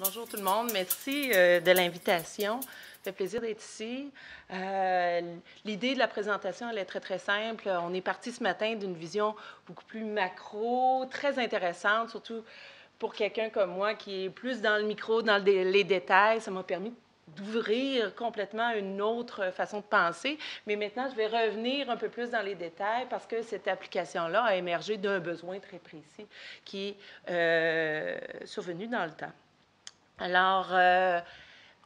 Bonjour tout le monde. Merci de l'invitation. Ça fait plaisir d'être ici. L'idée de la présentation, elle est très, très simple. On est parti ce matin d'une vision beaucoup plus macro, très intéressante, surtout pour quelqu'un comme moi qui est plus dans le micro, dans les détails. Ça m'a permis d'ouvrir complètement une autre façon de penser. Mais maintenant, je vais revenir un peu plus dans les détails parce que cette application-là a émergé d'un besoin très précis qui est survenu dans le temps. Alors,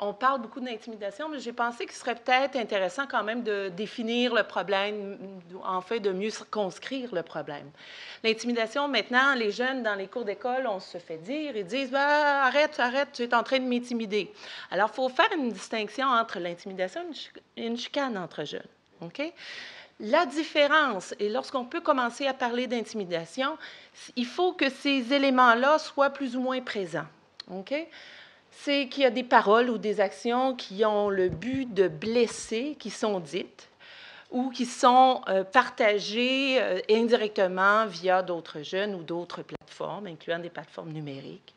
on parle beaucoup d'intimidation, mais j'ai pensé qu'il serait peut-être intéressant quand même de définir le problème, en fait, de mieux circonscrire le problème. L'intimidation, maintenant, les jeunes dans les cours d'école, on se fait dire, ils disent bah, arrête, arrête, tu es en train de m'intimider. Alors, il faut faire une distinction entre l'intimidation et une chicane entre jeunes. OK? La différence, et lorsqu'on peut commencer à parler d'intimidation, il faut que ces éléments-là soient plus ou moins présents. OK? C'est qu'il y a des paroles ou des actions qui ont le but de blesser, qui sont dites ou qui sont partagées indirectement via d'autres jeunes ou d'autres plateformes, incluant des plateformes numériques.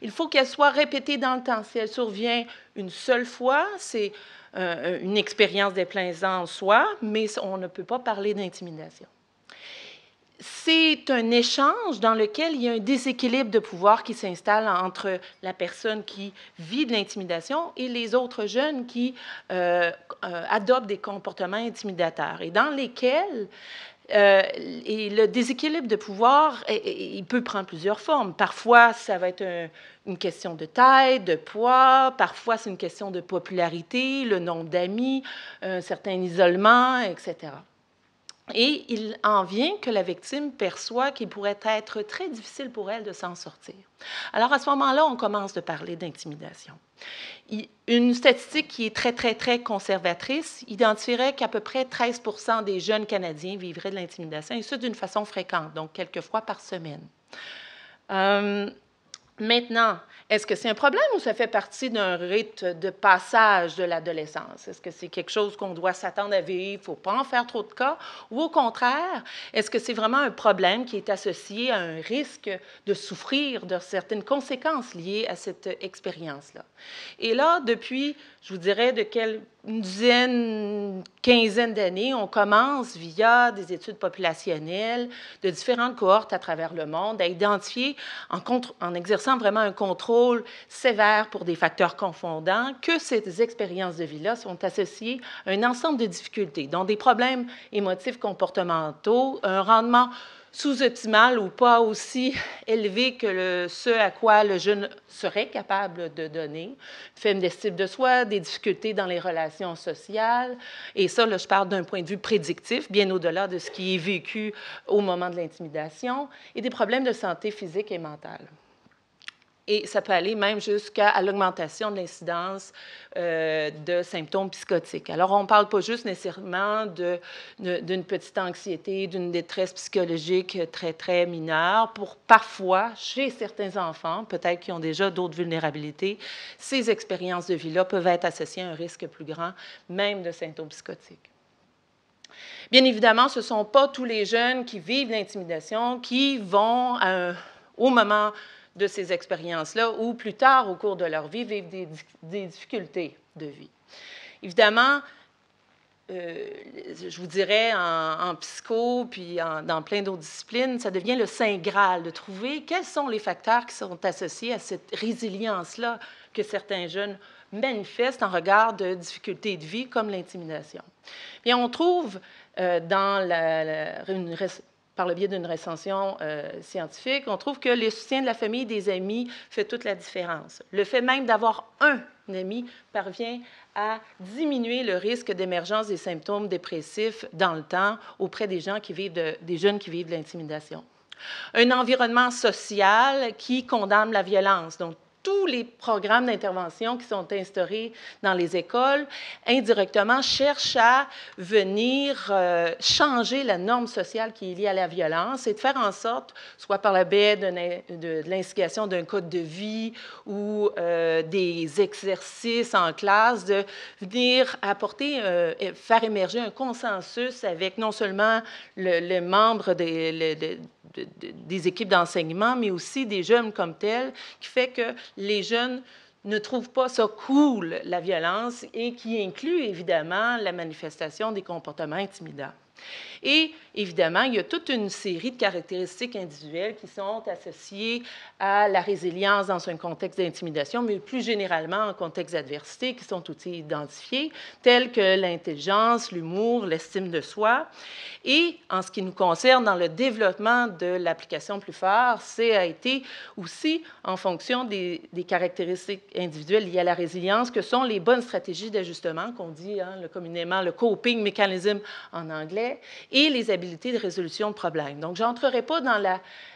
Il faut qu'elle soit répétée dans le temps. Si elle survient une seule fois, c'est une expérience déplaisante en soi, mais on ne peut pas parler d'intimidation. C'est un échange dans lequel il y a un déséquilibre de pouvoir qui s'installe entre la personne qui vit de l'intimidation et les autres jeunes qui adoptent des comportements intimidateurs et dans lesquels et le déséquilibre de pouvoir, il peut prendre plusieurs formes. Parfois, ça va être une question de taille, de poids. Parfois, c'est une question de popularité, le nombre d'amis, un certain isolement, etc. Et il en vient que la victime perçoit qu'il pourrait être très difficile pour elle de s'en sortir. Alors, à ce moment-là, on commence de parler d'intimidation. Une statistique qui est très, très, très conservatrice identifierait qu'à peu près 13 % des jeunes Canadiens vivraient de l'intimidation, et ce, d'une façon fréquente, donc quelques fois par semaine. Maintenant, est-ce que c'est un problème ou ça fait partie d'un rite de passage de l'adolescence? Est-ce que c'est quelque chose qu'on doit s'attendre à vivre, il ne faut pas en faire trop de cas? Ou au contraire, est-ce que c'est vraiment un problème qui est associé à un risque de souffrir de certaines conséquences liées à cette expérience-là? Et là, depuis, je vous dirais, une dizaine, quinzaine d'années, on commence, via des études populationnelles de différentes cohortes à travers le monde, à identifier, en exerçant vraiment un contrôle sévère pour des facteurs confondants, que ces expériences de vie-là sont associées à un ensemble de difficultés, dont des problèmes émotifs comportementaux, un rendement sous-optimal ou pas aussi élevé que ce à quoi le jeune serait capable de donner, faible d'estime de soi, des difficultés dans les relations sociales, et ça, là, je parle d'un point de vue prédictif, bien au-delà de ce qui est vécu au moment de l'intimidation, et des problèmes de santé physique et mentale. Et ça peut aller même jusqu'à l'augmentation de l'incidence de symptômes psychotiques. Alors, on ne parle pas juste nécessairement d'une petite anxiété, d'une détresse psychologique très, très mineure. Pour parfois, chez certains enfants, peut-être qui ont déjà d'autres vulnérabilités, ces expériences de vie-là peuvent être associées à un risque plus grand, même de symptômes psychotiques. Bien évidemment, ce ne sont pas tous les jeunes qui vivent l'intimidation qui vont, au moment de ces expériences-là, ou plus tard au cours de leur vie, vivre des difficultés de vie. Évidemment, je vous dirais, en psycho, puis dans plein d'autres disciplines, ça devient le saint Graal de trouver quels sont les facteurs qui sont associés à cette résilience-là que certains jeunes manifestent en regard de difficultés de vie, comme l'intimidation. Bien, on trouve par le biais d'une recension scientifique, on trouve que le soutien de la famille et des amis fait toute la différence. Le fait même d'avoir un ami parvient à diminuer le risque d'émergence des symptômes dépressifs dans le temps auprès des gens des jeunes qui vivent de l'intimidation. Un environnement social qui condamne la violence. Donc, tous les programmes d'intervention qui sont instaurés dans les écoles, indirectement, cherchent à venir changer la norme sociale qui est liée à la violence et de faire en sorte, soit par la biais de l'instigation d'un code de vie ou des exercices en classe, de venir apporter, faire émerger un consensus avec non seulement les membres des équipes d'enseignement, mais aussi des jeunes comme tels, qui fait que les jeunes ne trouvent pas ça cool, la violence, et qui inclut évidemment la manifestation des comportements intimidants. Et évidemment, il y a toute une série de caractéristiques individuelles qui sont associées à la résilience dans un contexte d'intimidation, mais plus généralement en contexte d'adversité, qui sont aussi identifiées, telles que l'intelligence, l'humour, l'estime de soi. Et en ce qui nous concerne, dans le développement de l'application Plus fort, ça a été aussi en fonction des caractéristiques individuelles liées à la résilience, que sont les bonnes stratégies d'ajustement, qu'on dit communément le coping mechanism en anglais, et les habiletés de résolution de problèmes. Donc, je n'entrerai pas dans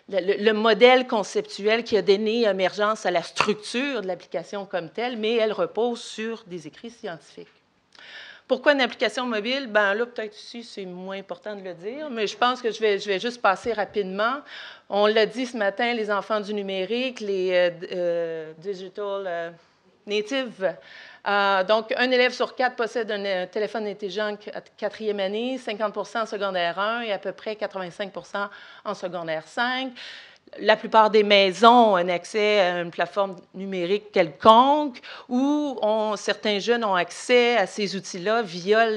le modèle conceptuel qui a donné émergence à la structure de l'application comme telle, mais elle repose sur des écrits scientifiques. Pourquoi une application mobile? Bien là, peut-être ici, c'est moins important de le dire, mais je pense que je vais juste passer rapidement. On l'a dit ce matin, les enfants du numérique, les digital natives. Donc, un élève sur 4 possède un téléphone intelligent à 4e année, 50 en secondaire 1 et à peu près 85 en secondaire 5. La plupart des maisons ont un accès à une plateforme numérique quelconque où certains jeunes ont accès à ces outils-là via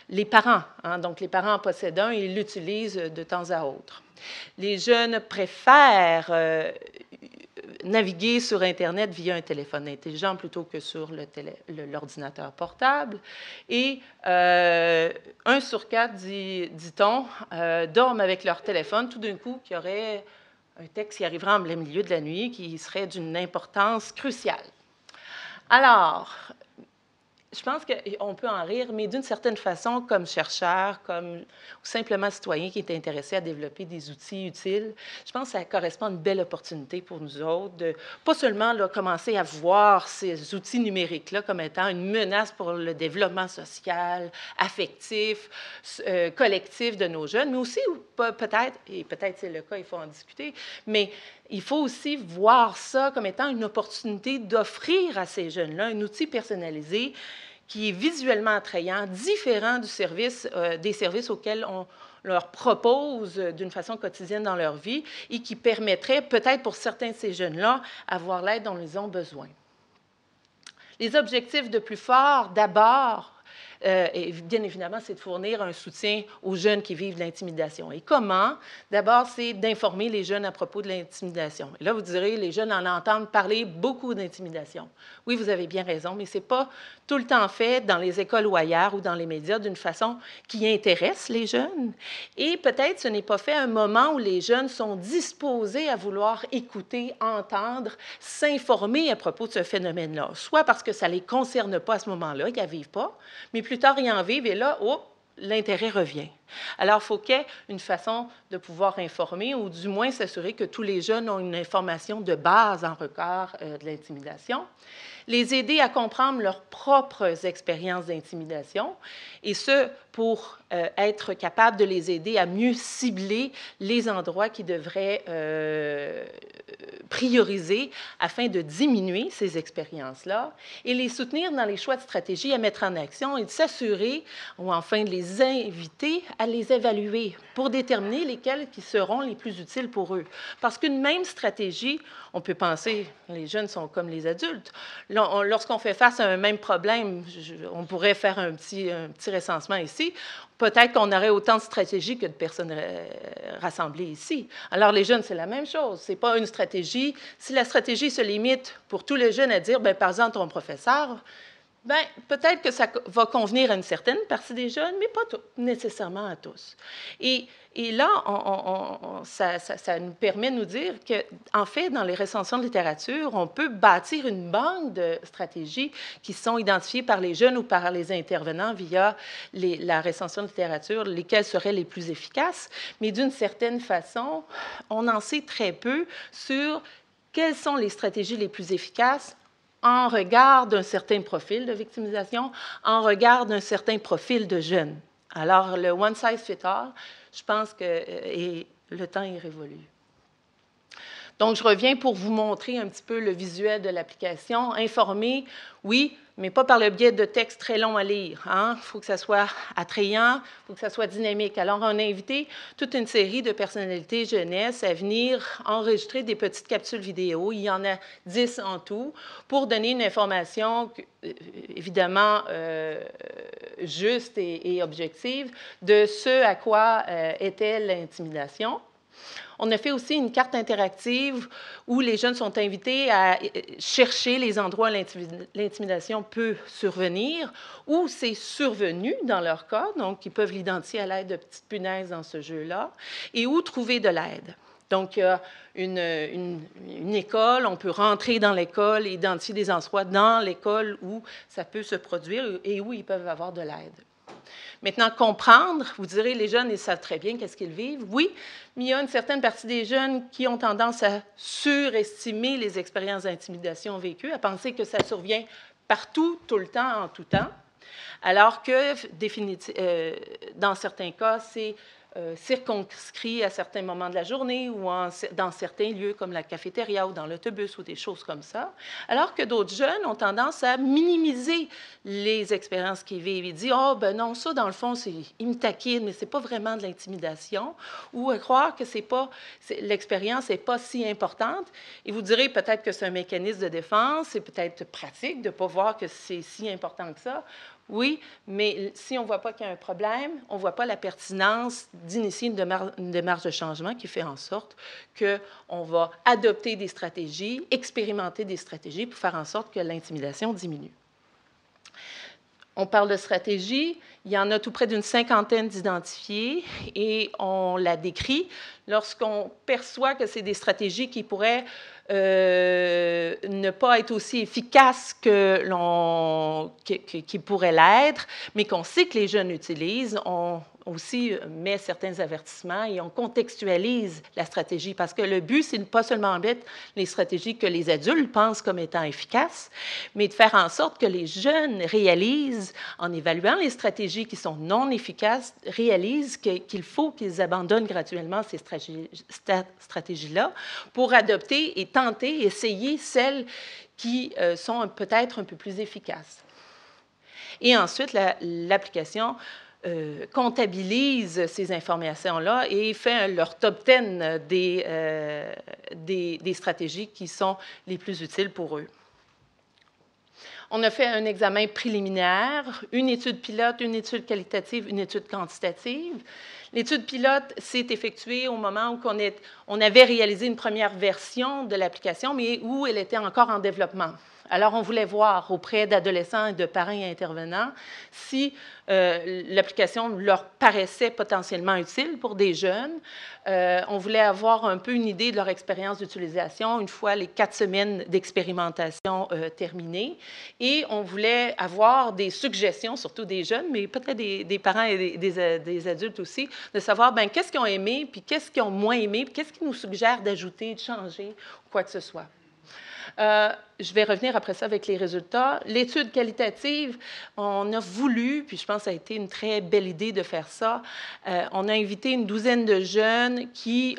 les parents. Donc, les parents en possèdent un et ils l'utilisent de temps à autre. Les jeunes préfèrent naviguer sur Internet via un téléphone intelligent plutôt que sur l'ordinateur portable. Et 1 sur 4, dit-on, dorment avec leur téléphone. Tout d'un coup, qu'il y aurait un texte qui arriverait en plein milieu de la nuit qui serait d'une importance cruciale. Alors, je pense qu'on peut en rire, mais d'une certaine façon, comme chercheur, ou simplement citoyen qui est intéressé à développer des outils utiles, je pense que ça correspond à une belle opportunité pour nous autres de pas seulement commencer à voir ces outils numériques-là comme étant une menace pour le développement social, affectif, collectif de nos jeunes, mais aussi peut-être, et peut-être c'est le cas, il faut en discuter, mais il faut aussi voir ça comme étant une opportunité d'offrir à ces jeunes-là un outil personnalisé qui est visuellement attrayant, différent des services auxquels on leur propose d'une façon quotidienne dans leur vie et qui permettrait peut-être pour certains de ces jeunes-là avoir l'aide dont ils ont besoin. Les objectifs de Plus fort, d'abord, et bien évidemment, c'est de fournir un soutien aux jeunes qui vivent de l'intimidation. Et comment? D'abord, c'est d'informer les jeunes à propos de l'intimidation. Et là, vous direz, les jeunes en entendent parler beaucoup d'intimidation. Oui, vous avez bien raison, mais ce n'est pas tout le temps fait dans les écoles ou ailleurs ou dans les médias d'une façon qui intéresse les jeunes. Et peut-être ce n'est pas fait à un moment où les jeunes sont disposés à vouloir écouter, entendre, s'informer à propos de ce phénomène-là. Soit parce que ça ne les concerne pas à ce moment-là, qu'ils ne vivent pas, mais plus tard, ils en vivent et là, l'intérêt revient. Alors, il faut qu'il y ait une façon de pouvoir informer ou du moins s'assurer que tous les jeunes ont une information de base en regard de l'intimidation. Les aider à comprendre leurs propres expériences d'intimidation et ce, pour être capable de les aider à mieux cibler les endroits qu'ils devraient prioriser afin de diminuer ces expériences-là et les soutenir dans les choix de stratégie à mettre en action et de s'assurer, ou enfin de les inviter à les évaluer pour déterminer lesquels qui seront les plus utiles pour eux. Parce qu'une même stratégie, on peut penser, les jeunes sont comme les adultes, lorsqu'on fait face à un même problème, on pourrait faire un petit recensement ici, peut-être qu'on aurait autant de stratégies que de personnes rassemblées ici. Alors, les jeunes, c'est la même chose. Ce n'est pas une stratégie. Si la stratégie se limite pour tous les jeunes à dire, bien, par exemple, ton professeur, bien, peut-être que ça va convenir à une certaine partie des jeunes, mais pas nécessairement à tous. Et là, ça nous permet de nous dire qu'en fait, dans les recensions de littérature, on peut bâtir une banque de stratégies qui sont identifiées par les jeunes ou par les intervenants via la recension de littérature, lesquelles seraient les plus efficaces. Mais d'une certaine façon, on en sait très peu sur quelles sont les stratégies les plus efficaces en regard d'un certain profil de victimisation, en regard d'un certain profil de jeunes. Alors, le one size fit all, je pense que le temps est révolu. Donc, je reviens pour vous montrer un petit peu le visuel de l'application. Informer, oui, mais pas par le biais de textes très longs à lire. Il faut que ça soit attrayant, il faut que ça soit dynamique. Alors, on a invité toute une série de personnalités jeunesse à venir enregistrer des petites capsules vidéo. Il y en a 10 en tout, pour donner une information, évidemment, juste et objective de ce à quoi était l'intimidation. On a fait aussi une carte interactive où les jeunes sont invités à chercher les endroits où l'intimidation peut survenir, où c'est survenu dans leur cas, donc ils peuvent l'identifier à l'aide de petites punaises dans ce jeu-là, et où trouver de l'aide. Donc, il y a une école, on peut rentrer dans l'école, identifier des endroits dans l'école où ça peut se produire et où ils peuvent avoir de l'aide. Maintenant, comprendre, vous direz, les jeunes, ils savent très bien qu'est-ce qu'ils vivent. Oui, mais il y a une certaine partie des jeunes qui ont tendance à surestimer les expériences d'intimidation vécues, à penser que ça survient partout, tout le temps, en tout temps, alors que, dans certains cas, c'est circonscrit à certains moments de la journée ou dans certains lieux comme la cafétéria ou dans l'autobus ou des choses comme ça, alors que d'autres jeunes ont tendance à minimiser les expériences qu'ils vivent. Ils disent « Ah, ben non, ça, dans le fond, il me taquine, mais ce n'est pas vraiment de l'intimidation » ou à croire que l'expérience n'est pas si importante. Et vous direz peut-être que c'est un mécanisme de défense, c'est peut-être pratique de ne pas voir que c'est si important que ça. Oui, mais si on ne voit pas qu'il y a un problème, on ne voit pas la pertinence d'initier une démarche de changement qui fait en sorte qu'on va adopter des stratégies, expérimenter des stratégies pour faire en sorte que l'intimidation diminue. On parle de stratégie, il y en a tout près d'une 50aine d'identifiées et on la décrit lorsqu'on perçoit que c'est des stratégies qui pourraient ne pas être aussi efficaces qui pourraient l'être, mais qu'on sait que les jeunes utilisent, on aussi met certains avertissements et on contextualise la stratégie parce que le but, c'est pas seulement mettre les stratégies que les adultes pensent comme étant efficaces, mais de faire en sorte que les jeunes réalisent, en évaluant les stratégies qui sont non efficaces, réalisent qu'il faut qu'ils abandonnent graduellement ces stratégies-là pour adopter et tenter, essayer celles qui sont peut-être un peu plus efficaces. Et ensuite, l'application comptabilise ces informations-là et fait leur top 10 des stratégies qui sont les plus utiles pour eux. On a fait un examen préliminaire, une étude pilote, une étude qualitative, une étude quantitative. L'étude pilote s'est effectuée au moment où on avait réalisé une première version de l'application, mais où elle était encore en développement. Alors, on voulait voir auprès d'adolescents et de parents et intervenants si l'application leur paraissait potentiellement utile pour des jeunes. On voulait avoir un peu une idée de leur expérience d'utilisation une fois les 4 semaines d'expérimentation terminées. Et on voulait avoir des suggestions, surtout des jeunes, mais peut-être des parents et des adultes aussi, de savoir qu'est-ce qu'ils ont aimé, puis qu'est-ce qu'ils ont moins aimé, puis qu'est-ce qu'ils nous suggèrent d'ajouter, de changer, ou quoi que ce soit. Je vais revenir après ça avec les résultats. L'étude qualitative, on a voulu, puis je pense que ça a été une très belle idée de faire ça, on a invité une douzaine de jeunes qui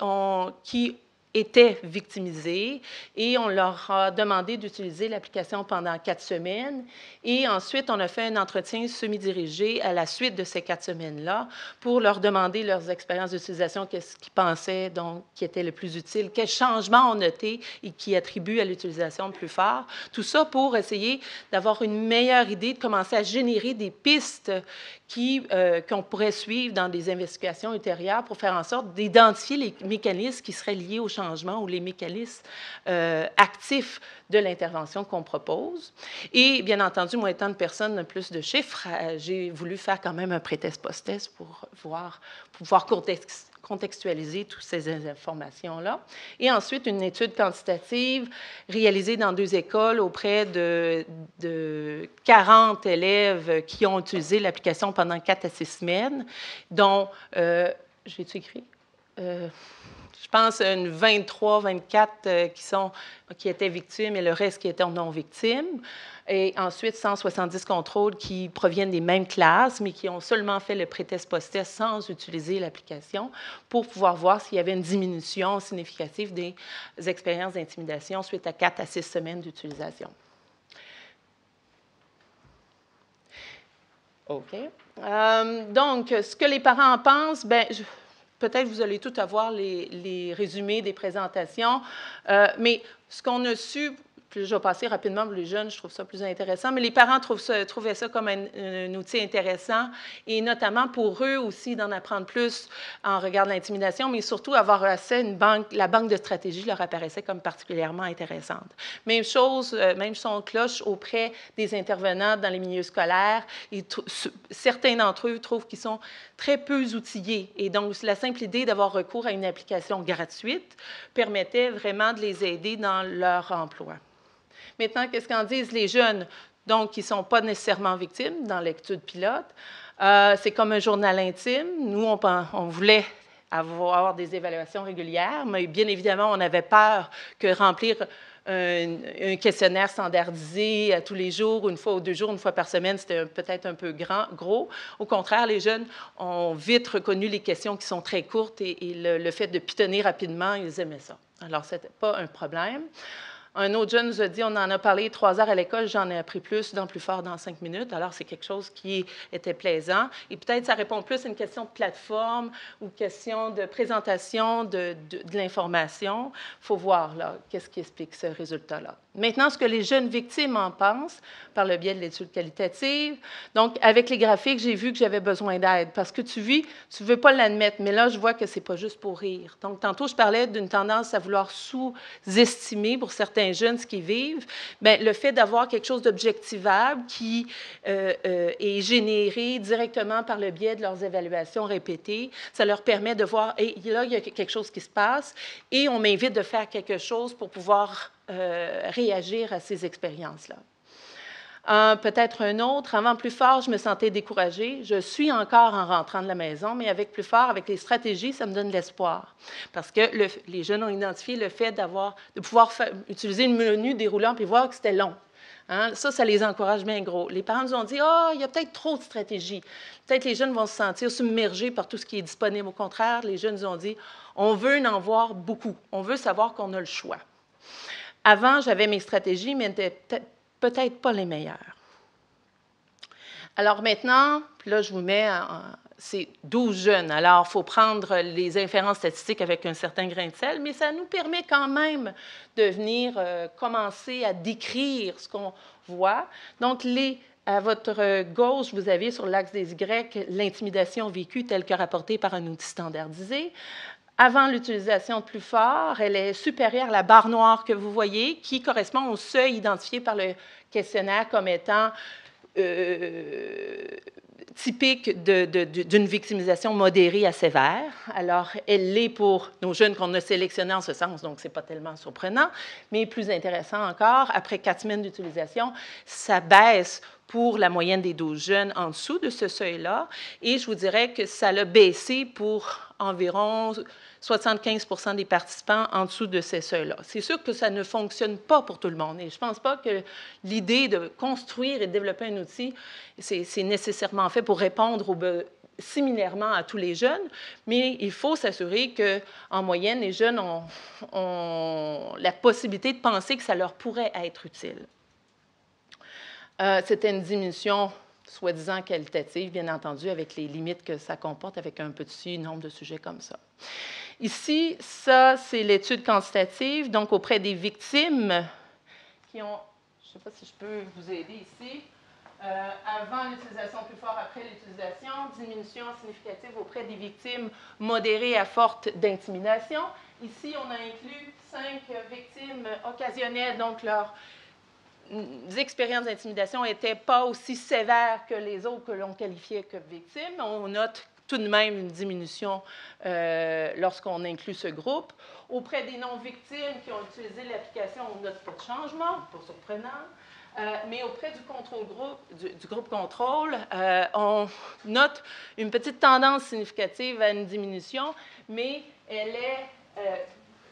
étaient victimisés et on leur a demandé d'utiliser l'application pendant 4 semaines. Et ensuite, on a fait un entretien semi-dirigé à la suite de ces 4 semaines-là pour leur demander leurs expériences d'utilisation, qu'est-ce qu'ils pensaient donc qui était le plus utile, quels changements ont noté et qui attribuent à l'utilisation le plus fort. Tout ça pour essayer d'avoir une meilleure idée, de commencer à générer des pistes qu'on pourrait suivre dans des investigations ultérieures pour faire en sorte d'identifier les mécanismes qui seraient liés au changement ou les mécanismes actifs de l'intervention qu'on propose. Et bien entendu, moi étant une personne plus de chiffres, j'ai voulu faire quand même un pré-test post-test pour pouvoir contextualiser toutes ces informations-là. Et ensuite, une étude quantitative réalisée dans 2 écoles auprès de 40 élèves qui ont utilisé l'application pendant 4 à 6 semaines, dont, j'ai-tu écrit? Je pense une 23, 24 qui étaient victimes et le reste qui étaient non victimes. Et ensuite, 170 contrôles qui proviennent des mêmes classes, mais qui ont seulement fait le pré-test post-test sans utiliser l'application pour pouvoir voir s'il y avait une diminution significative des expériences d'intimidation suite à 4 à 6 semaines d'utilisation. OK. Donc, ce que les parents en pensent, bien, peut-être vous allez tout avoir les résumés des présentations, mais ce qu'on a su, puis je vais passer rapidement pour les jeunes, je trouve ça plus intéressant, mais les parents trouvaient ça comme un outil intéressant, et notamment pour eux aussi d'en apprendre plus en regard de l'intimidation, mais surtout avoir accès à la banque de stratégie leur apparaissait comme particulièrement intéressante. Même chose, même son cloche auprès des intervenants dans les milieux scolaires. Certains d'entre eux trouvent qu'ils sont très peu outillés, et donc la simple idée d'avoir recours à une application gratuite permettait vraiment de les aider dans leur emploi. Maintenant, qu'est-ce qu'en disent les jeunes? Donc, qui ne sont pas nécessairement victimes dans l'étude pilote. C'est comme un journal intime. Nous, on voulait avoir des évaluations régulières, mais bien évidemment, on avait peur que remplir un questionnaire standardisé à tous les jours, une fois ou 2 jours, une fois par semaine, c'était peut-être un peu gros. Au contraire, les jeunes ont vite reconnu les questions qui sont très courtes et le fait de pitonner rapidement, ils aimaient ça. Alors, ce n'était pas un problème. Un autre jeune nous a dit, on en a parlé 3 heures à l'école, j'en ai appris plus, plus fort dans 5 minutes. Alors, c'est quelque chose qui était plaisant. Et peut-être ça répond plus à une question de plateforme ou question de présentation de l'information. Il faut voir, là, qu'est-ce qui explique ce résultat-là. Maintenant, ce que les jeunes victimes en pensent, par le biais de l'étude qualitative. Donc, avec les graphiques, j'ai vu que j'avais besoin d'aide. Parce que tu ne veux pas l'admettre, mais là, je vois que ce n'est pas juste pour rire. Donc, tantôt, je parlais d'une tendance à vouloir sous-estimer pour certains jeunes ce qu'ils vivent. Bien, le fait d'avoir quelque chose d'objectivable qui est généré directement par le biais de leurs évaluations répétées, ça leur permet de voir, et là, il y a quelque chose qui se passe, et on m'invite de faire quelque chose pour pouvoir réagir à ces expériences-là. Peut-être un autre. Avant Plus fort, je me sentais découragée. Je suis encore en rentrant de la maison, mais avec Plus fort, avec les stratégies, ça me donne de l'espoir. Parce que les jeunes ont identifié le fait de pouvoir utiliser le menu déroulant puis voir que c'était long. Hein? Ça les encourage bien gros. Les parents nous ont dit, il y a peut-être trop de stratégies. Peut-être les jeunes vont se sentir submergés par tout ce qui est disponible. Au contraire, les jeunes nous ont dit, on veut en voir beaucoup. On veut savoir qu'on a le choix. Avant, j'avais mes stratégies, mais elles n'étaient peut-être pas les meilleures. Alors maintenant, là, je vous mets, c'est 12 jeunes. Alors, il faut prendre les inférences statistiques avec un certain grain de sel, mais ça nous permet quand même de venir commencer à décrire ce qu'on voit. Donc, à votre gauche, vous avez sur l'axe des Y l'intimidation vécue telle que rapportée par un outil standardisé. Avant l'utilisation de Plus fort, elle est supérieure à la barre noire que vous voyez, qui correspond au seuil identifié par le questionnaire comme étant typique d'une victimisation modérée à sévère. Alors, elle l'est pour nos jeunes qu'on a sélectionnés en ce sens, donc ce n'est pas tellement surprenant, mais plus intéressant encore, après 4 semaines d'utilisation, ça baisse pour la moyenne des 12 jeunes en dessous de ce seuil-là, et je vous dirais que ça l'a baissé pour environ 75% des participants en dessous de ces seuils-là. C'est sûr que ça ne fonctionne pas pour tout le monde. Et je ne pense pas que l'idée de construire et de développer un outil, c'est nécessairement fait pour répondre similairement à tous les jeunes, mais il faut s'assurer qu'en moyenne, les jeunes ont la possibilité de penser que ça leur pourrait être utile. C'était une diminution soi-disant qualitative, bien entendu, avec les limites que ça comporte, avec un petit nombre de sujets comme ça. Ici, ça, c'est l'étude quantitative, donc auprès des victimes qui ont, je ne sais pas si je peux vous aider ici, avant l'utilisation Plus fort, après l'utilisation, diminution significative auprès des victimes modérées à forte d'intimidation. Ici, on a inclus 5 victimes occasionnelles, donc leurs expériences d'intimidation n'étaient pas aussi sévères que les autres que l'on qualifiait comme victimes. On note tout de même une diminution lorsqu'on inclut ce groupe. Auprès des non-victimes qui ont utilisé l'application, on note pas de changement, pas surprenant. Mais auprès du groupe contrôle, on note une petite tendance significative à une diminution, mais elle est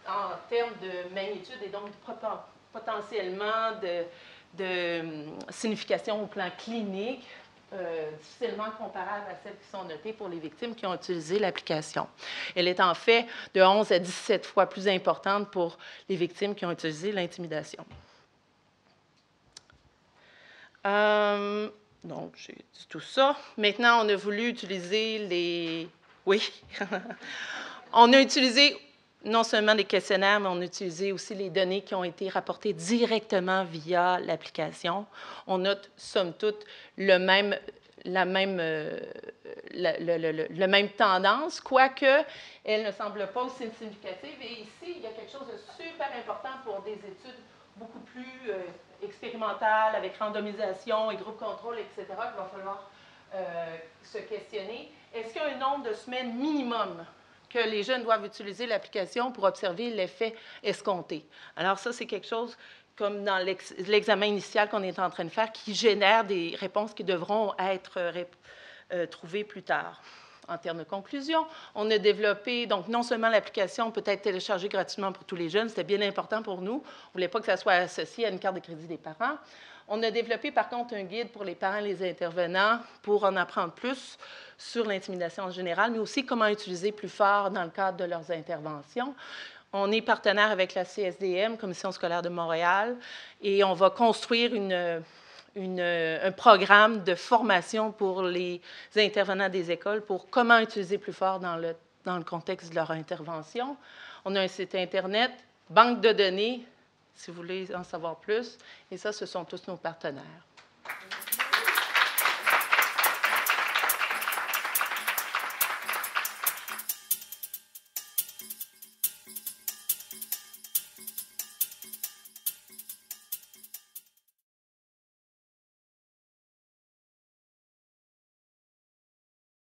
en termes de magnitude et donc potentiellement de signification au plan clinique, difficilement comparable à celles qui sont notées pour les victimes qui ont utilisé l'application. Elle est en fait de 11 à 17 fois plus importante pour les victimes qui ont utilisé l'intimidation. Donc, j'ai dit tout ça. Maintenant, on a voulu utiliser les... Oui. On a utilisé non seulement des questionnaires, mais on a utilisé aussi les données qui ont été rapportées directement via l'application. On note, somme toute, le même tendance, quoique elle ne semble pas aussi significative. Et ici, il y a quelque chose de super important pour des études beaucoup plus expérimentales, avec randomisation et groupe contrôle, etc., qu'il va falloir se questionner. Est-ce qu'il y a un nombre de semaines minimum que les jeunes doivent utiliser l'application pour observer l'effet escompté? Alors ça, c'est quelque chose comme dans l'examen initial qu'on est en train de faire, qui génère des réponses qui devront être trouvées plus tard. En termes de conclusion, on a développé, donc non seulement l'application peut être téléchargée gratuitement pour tous les jeunes, c'était bien important pour nous, on ne voulait pas que ça soit associé à une carte de crédit des parents. On a développé par contre un guide pour les parents et les intervenants pour en apprendre plus sur l'intimidation en général, mais aussi comment utiliser plus fort dans le cadre de leurs interventions. On est partenaire avec la CSDM, Commission scolaire de Montréal, et on va construire un programme de formation pour les intervenants des écoles pour comment utiliser plus fort dans le contexte de leur intervention. On a un site Internet, banque de données, si vous voulez en savoir plus, et ça, ce sont tous nos partenaires.